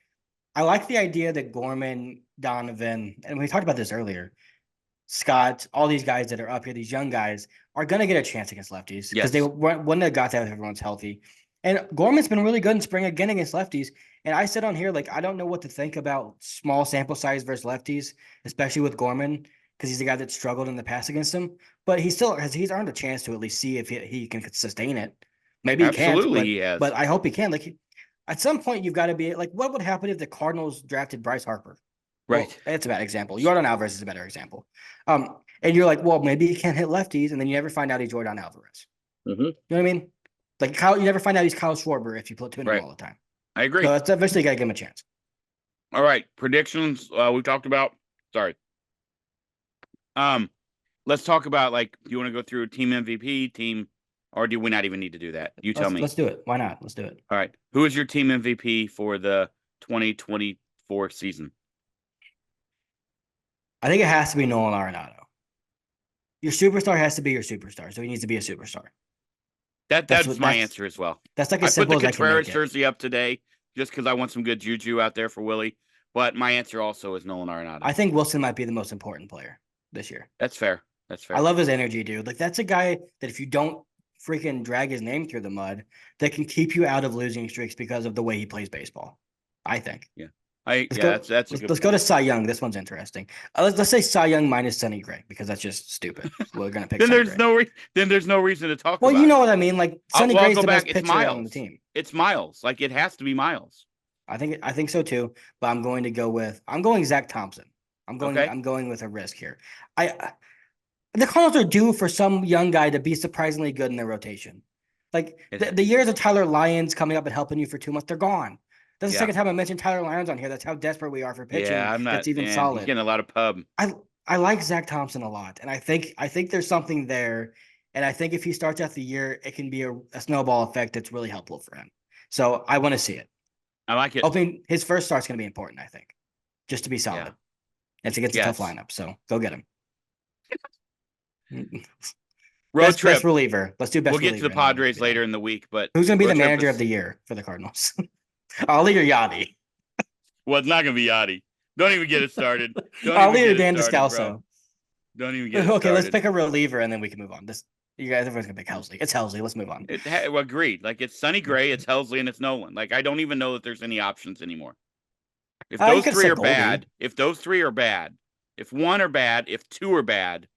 I like the idea that Gorman, Donovan, and we talked about this earlier. Scott, all these guys that are up here, these young guys, are gonna get a chance against lefties because they yes, wouldn't have got that if everyone's healthy. And Gorman's been really good in spring again against lefties. And I said on here, like, I don't know what to think about small sample size versus lefties, especially with Gorman, because he's the guy that struggled in the past against him. But he's earned a chance to at least see if he can sustain it. Maybe he can't, absolutely but he has. but I hope he can. Like at some point, you've got to be like, what would happen if the Cardinals drafted Bryce Harper? Right. Well, it's a bad example. Jordan Alvarez is a better example. And you're like, well, maybe he can't hit lefties, and then you never find out he's Jordan Alvarez. Mm-hmm. You know what I mean? Like Kyle, you never find out he's Kyle Schwarber if you platoon him Right. all the time. I agree. So it's eventually got to give him a chance. All right. Predictions. We talked about. Sorry. Um, let's talk about like, do you want to go through team MVP, team, or do we not even need to do that? You tell me. Let's do it. Why not? Let's do it. All right. Who is your team MVP for the 2024 season? I think it has to be Nolan Arenado. Your superstar has to be your superstar, so he needs to be a superstar. That's my answer as well. That's like I as put the simple as I can Contreras make it. jersey up today just because I want some good juju out there for Willie. But my answer also is Nolan Arenado. I think Wilson might be the most important player this year. That's fair. That's fair. I love his energy, dude. Like that's a guy that if you don't freaking drag his name through the mud, that can keep you out of losing streaks because of the way he plays baseball. I think. Yeah. That's a good Let's go to Cy Young. This one's interesting. Let's say Cy Young minus Sonny Gray because that's just stupid. We're gonna pick. Then there's no reason to talk Well, about you know it. what I mean. Like Sonny I'll Gray's go the back. best It's pitcher on the Miles. team. It's Miles. Like it has to be Miles. I think so too. But I'm going Zach Thompson. Okay. I'm going with a risk here. The Cardinals are due for some young guy to be surprisingly good in their rotation. Like the years of Tyler Lyons coming up and helping you for 2 months, they're gone. That's the second time I mentioned Tyler Lyons on here. That's how desperate we are for pitching. Yeah, I'm not. That's even Man, solid. he's getting a lot of pub. I I like Zach Thompson a lot, and I think there's something there. And I think if he starts out the year, it can be a snowball effect that's really helpful for him. So I want to see it. I like it. Hoping his first start's going to be important, I think, just to be Yeah. solid. It's against a tough Yes. lineup, so go get him. Road trip. Best reliever. Let's do best We'll get reliever. to the Padres later in the week, but who's going to be road the trip manager is- of the year for the Cardinals? Ali or Yachty? Well, it's not going to be Yachty. Don't even get it started. Don't Ali even or get Dan it started, Descalso? bro. Don't even get it Okay, let's started. pick a reliever and then we can move on. You guys, everyone's gonna pick Helsley. It's Helsley. Let's move on. Agreed. Like, it's Sonny Gray, it's Helsley, and it's Nolan. Like, I don't even know that there's any options anymore. If You those could three say are Goldie. bad, if one are bad, if two are bad,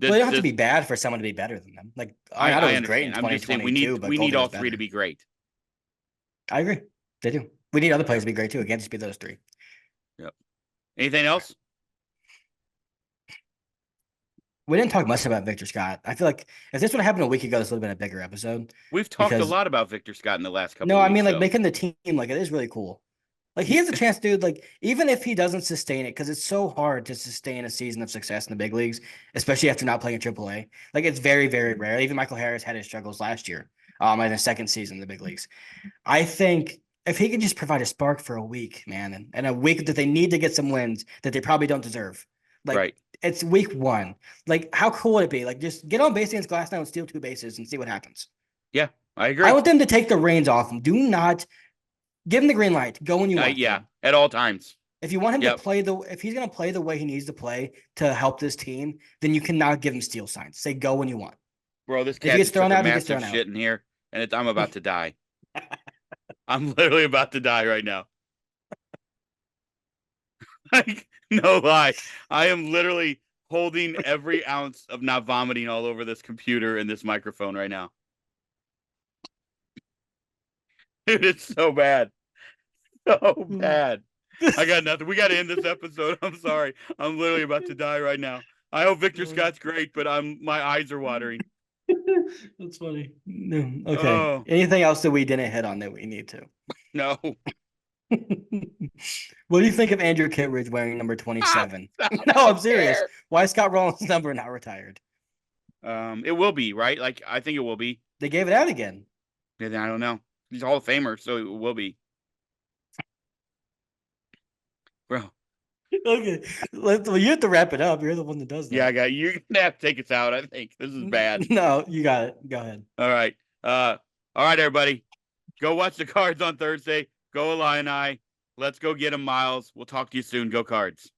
Well, they don't have to be bad for someone to be better than them. Like I Arenado was great in understand. I'm just saying 2022, but we need Goldie all was three to better. be great. I agree. They do. We need other players to be great too. It can't just be those three. Yep. Anything else? We didn't talk much about Victor Scott. I feel like if this would have happened a week ago, this would have been a bigger episode. We've talked a Because- lot about Victor Scott in the last couple No, of I weeks. mean like so- making the team, like it is really cool. Like he has a chance, dude. Like even if he doesn't sustain it, because it's so hard to sustain a season of success in the big leagues, especially after not playing in AAA. Like it's very, very rare. Even Michael Harris had his struggles last year, in his second season in the big leagues. I think if he could just provide a spark for a week, man, and a week that they need to get some wins that they probably don't deserve. Like right. it's week one. Like how cool would it be? Like just get on base against Glass now and steal 2 bases and see what happens. Yeah, I agree. I want them to take the reins off him. Do not give him the green light. Go when you want. Yeah, to. at all times. If you want him Yep. to play if he's going to play the way he needs to play to help this team, then you cannot give him steal signs. Say go when you want. Bro, this If he cat gets just took thrown a out, he gets massive thrown out. shit in here, and I'm about to die. I'm literally about to die right now. Like, no lie. I am literally holding every ounce of not vomiting all over this computer and this microphone right now. Dude, it's so bad. So bad. I got nothing. We got to end this episode. I'm sorry. I'm literally about to die right now. I hope Victor Scott's great, but my eyes are watering. That's funny. No. Okay. Oh. Anything else that we didn't hit on that we need to? No. What do you think of Andrew Kittredge wearing number 27? No, I'm serious. Why is Scott Rollins' number not retired? It will be, right? Like, I think it will be. They gave it out again. I don't know. He's a Hall of Famer, so it will be. Bro. Okay. Well, you have to wrap it up. You're the one that does that. Yeah, you're gonna have to take us out, I think. This is bad. No, you got it. Go ahead. All right. All right, everybody. Go watch the Cards on Thursday. Go Illini. Let's go get them, Miles. We'll talk to you soon. Go Cards.